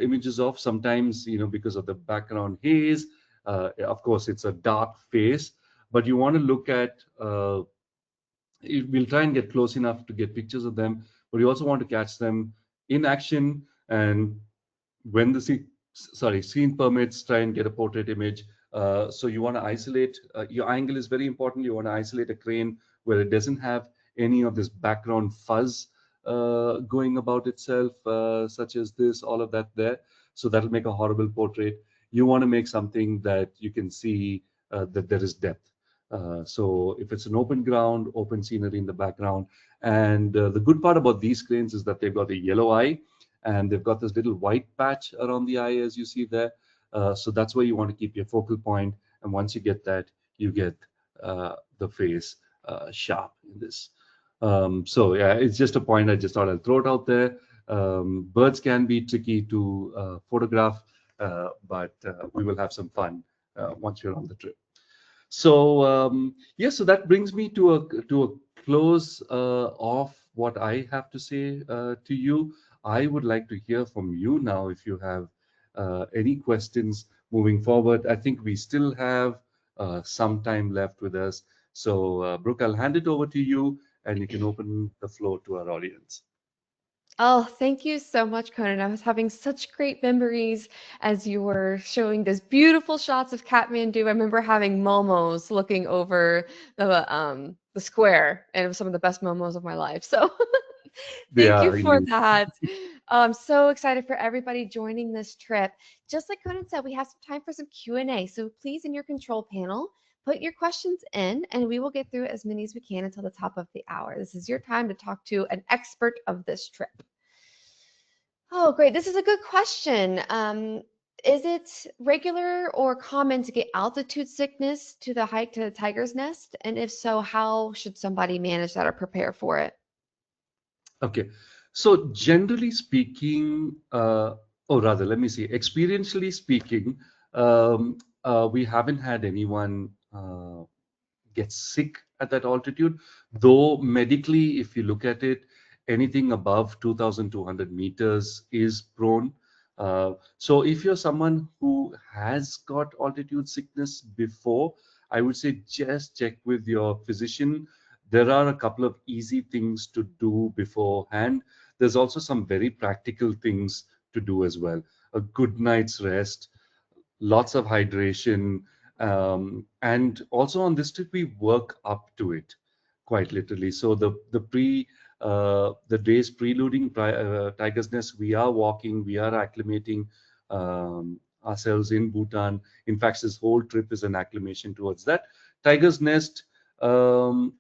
[SPEAKER 2] images of sometimes, because of the background haze. Of course, it's a dark face, but you want to look at we'll try and get close enough to get pictures of them, but you also want to catch them in action. And when the scene permits, try and get a portrait image. So you want to isolate, your angle is very important. You want to isolate a crane where it doesn't have any of this background fuzz going about itself, such as this, all of that there. So that'll make a horrible portrait. You want to make something that you can see that there is depth. So if it's an open ground, open scenery in the background. And the good part about these cranes is that they've got a yellow eye and they've got this little white patch around the eye, as you see there. So that's where you want to keep your focal point. And once you get that, you get the face sharp in this. So yeah, it's just a point. I just thought I'll throw it out there. Birds can be tricky to photograph, but we will have some fun once we're on the trip. So yes, so that brings me to a close of what I have to say to you. I would like to hear from you now if you have any questions moving forward. I think we still have some time left with us. So Brooke, I'll hand it over to you, and you can open the floor to our audience.
[SPEAKER 1] Oh, thank you so much, Conan. I was having such great memories as you were showing those beautiful shots of Kathmandu. I remember having momos looking over the square, and it was some of the best momos of my life. So
[SPEAKER 2] They
[SPEAKER 1] thank you
[SPEAKER 2] are
[SPEAKER 1] for
[SPEAKER 2] indeed.
[SPEAKER 1] that. I'm so excited for everybody joining this trip. Just like Conan said, we have some time for some Q&A. So please, in your control panel, put your questions in, and we will get through as many as we can until the top of the hour. This is your time to talk to an expert of this trip. Oh, great. This is a good question. Is it regular or common to get altitude sickness to the hike to the tiger's nest? And if so, how should somebody manage that or prepare for it?
[SPEAKER 2] Okay. So generally speaking, or rather, let me see, experientially speaking, we haven't had anyone get sick at that altitude, though medically, if you look at it, anything above 2,200 meters is prone. So if you're someone who has got altitude sickness before, I would say just check with your physician. There are a couple of easy things to do beforehand. There's also some very practical things to do as well. A good night's rest, lots of hydration, and also on this trip we work up to it quite literally. So the days preluding Tiger's Nest, we are walking, we are acclimating ourselves in Bhutan. In fact, this whole trip is an acclimation towards that. Tiger's Nest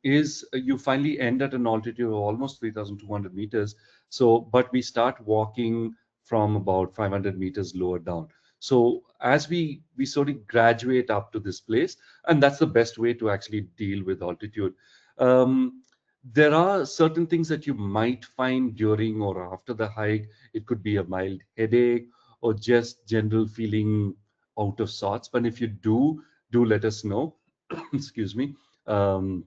[SPEAKER 2] is you finally end at an altitude of almost 3,200 meters. So, but we start walking from about 500 meters lower down. So as we sort of graduate up to this place, and that's the best way to actually deal with altitude. Um, There are certain things that you might find during or after the hike. It could be a mild headache or just general feeling out of sorts. But if you do let us know. Excuse me. Um,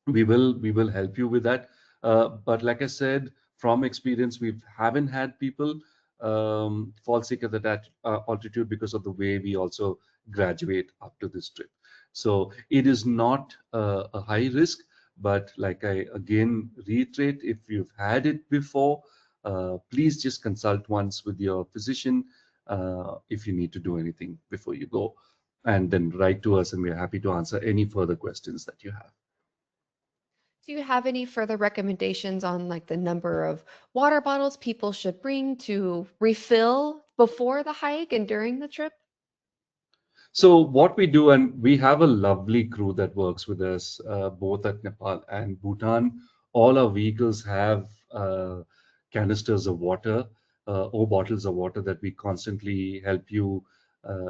[SPEAKER 2] we will help you with that. But like I said, from experience, we haven't had people fall sick at that altitude because of the way we also graduate up to this trip. So it is not a high risk, but like I again reiterate, if you've had it before, please just consult once with your physician if you need to do anything before you go, and then write to us, and we're happy to answer any further questions that you have.
[SPEAKER 1] Do you have any further recommendations on like the number of water bottles people should bring to refill before the hike and during the trip?
[SPEAKER 2] So what we do, and we have a lovely crew that works with us, both at Nepal and Bhutan. All our vehicles have canisters of water or bottles of water that we constantly help you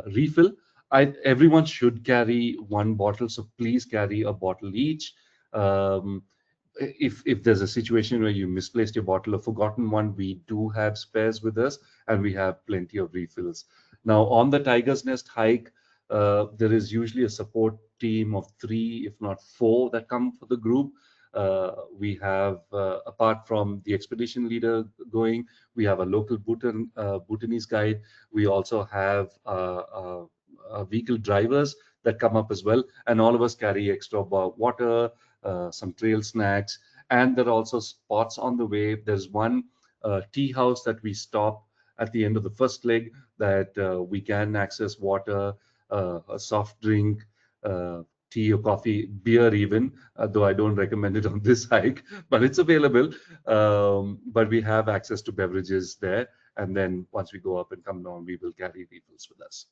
[SPEAKER 2] refill. Everyone should carry one bottle, so please carry a bottle each. Um, if there's a situation where you misplaced your bottle or forgotten one, we do have spares with us, and we have plenty of refills. Now, on the Tiger's Nest hike, there is usually a support team of three, if not four, that come for the group. We have, apart from the expedition leader going, we have a local Bhutanese guide. We also have vehicle drivers that come up as well, and all of us carry extra water, some trail snacks, and there are also spots on the way. There's one tea house that we stop at the end of the first leg that we can access water, a soft drink, tea or coffee, beer even, though I don't recommend it on this hike, but it's available. But we have access to beverages there. And then once we go up and come down, we will carry refills with us.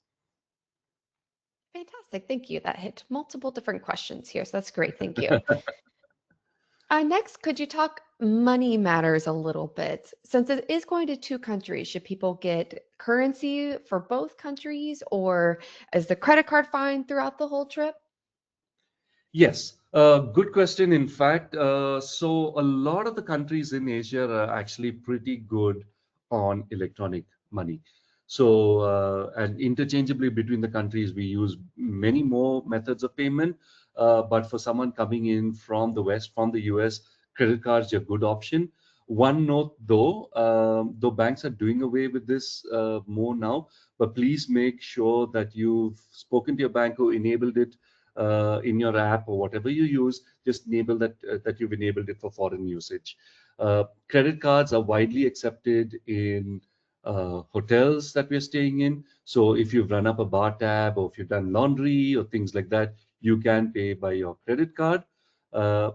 [SPEAKER 1] Fantastic. Thank you. That hit multiple different questions here. So that's great. Thank you. Next, could you talk money matters a little bit? Since it is going to two countries, should people get currency for both countries, or is the credit card fine throughout the whole trip?
[SPEAKER 2] Yes, good question. In fact, so a lot of the countries in Asia are actually pretty good on electronic money. So, and interchangeably between the countries, we use many more methods of payment. But for someone coming in from the West, from the US, credit cards are a good option. One note though, though banks are doing away with this more now, but please make sure that you've spoken to your bank who enabled it in your app or whatever you use. Just enable that you've enabled it for foreign usage. Credit cards are widely accepted in hotels that we're staying in. So if you've run up a bar tab or if you've done laundry or things like that, you can pay by your credit card.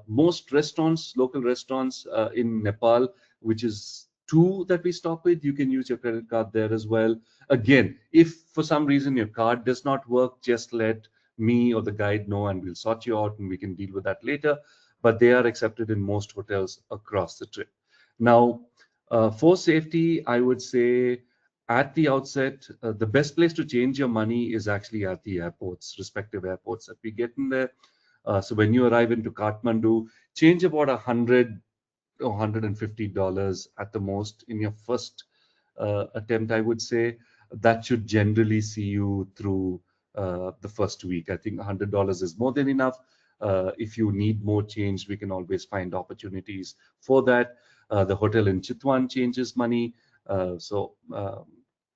[SPEAKER 2] Most restaurants, local restaurants in Nepal, which is two that we stop with, you can use your credit card there as well. Again, if for some reason your card does not work, just let me or the guide know, and we'll sort you out and we can deal with that later. But they are accepted in most hotels across the trip. Now, for safety, I would say at the outset, the best place to change your money is actually at the airports, respective airports that we get in there. So when you arrive into Kathmandu, change about $100 or $150 at the most in your first attempt, I would say. That should generally see you through the first week. I think $100 is more than enough. If you need more change, we can always find opportunities for that. The hotel in Chitwan changes money, so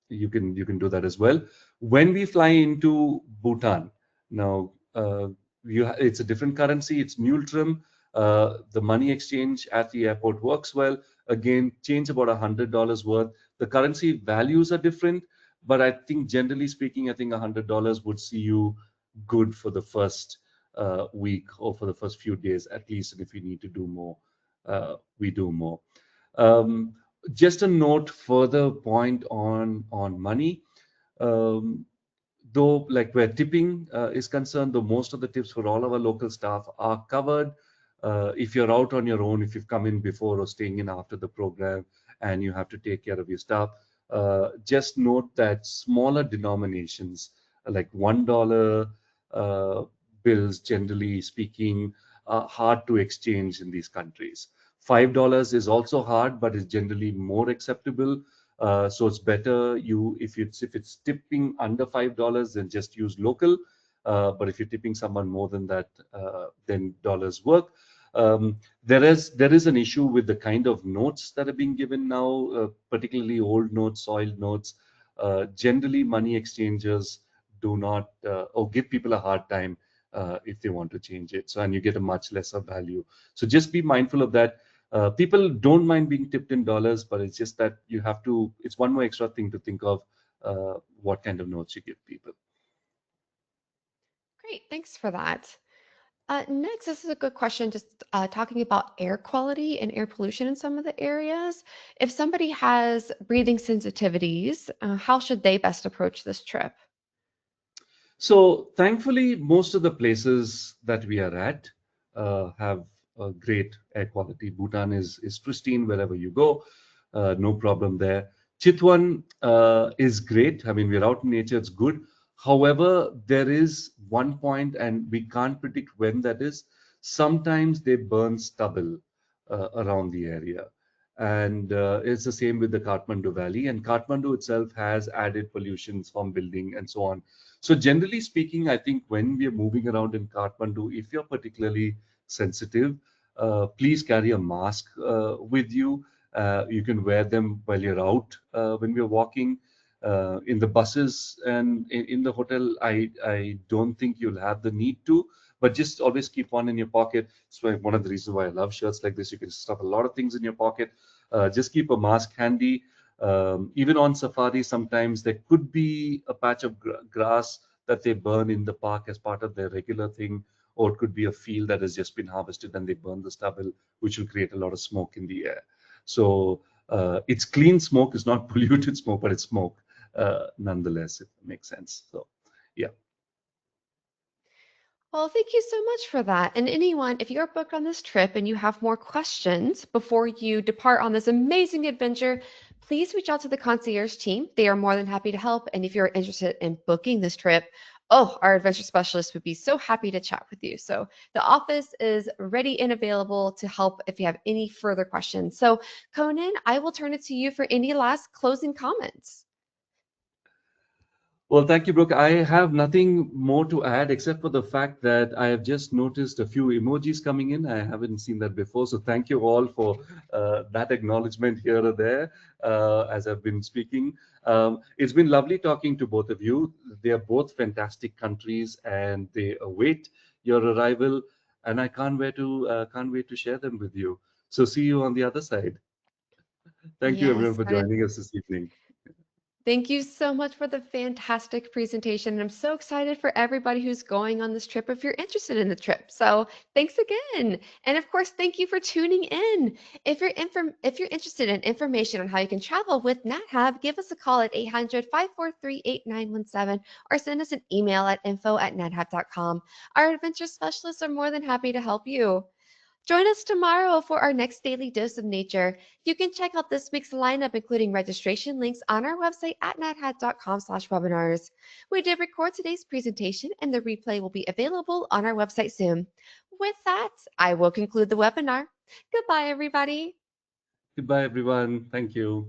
[SPEAKER 2] you can do that as well. When we fly into Bhutan, now it's a different currency. It's mule trim. The money exchange at the airport works well. Again, change about $100 worth. The currency values are different, but I think generally speaking, I think $100 would see you good for the first week or for the first few days at least. And if you need to do more, we do more. Um, just a note, further point on money. Um, though, like where tipping is concerned, though most of the tips for all our local staff are covered. If you're out on your own, if you've come in before or staying in after the program and you have to take care of your stuff, just note that smaller denominations like $1 uh, bills, generally speaking, hard to exchange in these countries. $5 is also hard, but it's generally more acceptable. So it's better you if it's tipping under $5, then just use local. But if you're tipping someone more than that, then dollars work. There is an issue with the kind of notes that are being given now, particularly old notes, soiled notes. Generally, money exchangers do not or give people a hard time if they want to change it. So, and you get a much lesser value. So just be mindful of that. People don't mind being tipped in dollars, but it's just that you have to. It's one more extra thing to think of what kind of notes you give people.
[SPEAKER 1] Great, thanks for that. Next, this is a good question, just talking about air quality and air pollution in some of the areas. If somebody has breathing sensitivities, how should they best approach this trip?
[SPEAKER 2] So thankfully, most of the places that we are at have a great air quality. Bhutan is pristine wherever you go, no problem there. Chitwan is great. I mean, we're out in nature; it's good. However, there is one point, and we can't predict when that is. Sometimes they burn stubble around the area. And it's the same with the Kathmandu Valley. And Kathmandu itself has added pollutions from building and so on. So generally speaking, I think when we are moving around in Kathmandu, if you're particularly sensitive, please carry a mask with you. You can wear them while you're out when we're walking. In the buses and in the hotel, I don't think you'll have the need to, but just always keep one in your pocket. It's one of the reasons why I love shirts like this. You can stuff a lot of things in your pocket. Just keep a mask handy. Even on safari, sometimes there could be a patch of grass that they burn in the park as part of their regular thing, or it could be a field that has just been harvested and they burn the stubble, which will create a lot of smoke in the air. So it's clean smoke, it's not polluted smoke, but it's smoke nonetheless, if it makes sense. So, yeah.
[SPEAKER 1] Well, thank you so much for that. And anyone, if you're booked on this trip and you have more questions before you depart on this amazing adventure, please reach out to the concierge team. They are more than happy to help. And if you're interested in booking this trip, oh, our adventure specialist would be so happy to chat with you. So the office is ready and available to help if you have any further questions. So, Conan, I will turn it to you for any last closing comments.
[SPEAKER 2] Well, thank you, Brooke. I have nothing more to add except for the fact that I have just noticed a few emojis coming in. I haven't seen that before. So thank you all for that acknowledgement here or there as I've been speaking. It's been lovely talking to both of you. They are both fantastic countries and they await your arrival. And I can't wait to share them with you. So see you on the other side. Thank you, everyone,
[SPEAKER 1] Yes,
[SPEAKER 2] for
[SPEAKER 1] Conan.
[SPEAKER 2] joining us this evening.
[SPEAKER 1] Thank you so much for the fantastic presentation. And I'm so excited for everybody who's going on this trip if you're interested in the trip. So thanks again. And of course, thank you for tuning in. If you're interested in information on how you can travel with NatHab, give us a call at 800-543-8917 or send us an email at info@nathab.com. Our adventure specialists are more than happy to help you. Join us tomorrow for our next daily dose of nature. You can check out this week's lineup, including registration links on our website at nathat.com/webinars. We did record today's presentation and the replay will be available on our website soon. With that, I will conclude the webinar. Goodbye, everybody.
[SPEAKER 2] Goodbye, everyone. Thank you.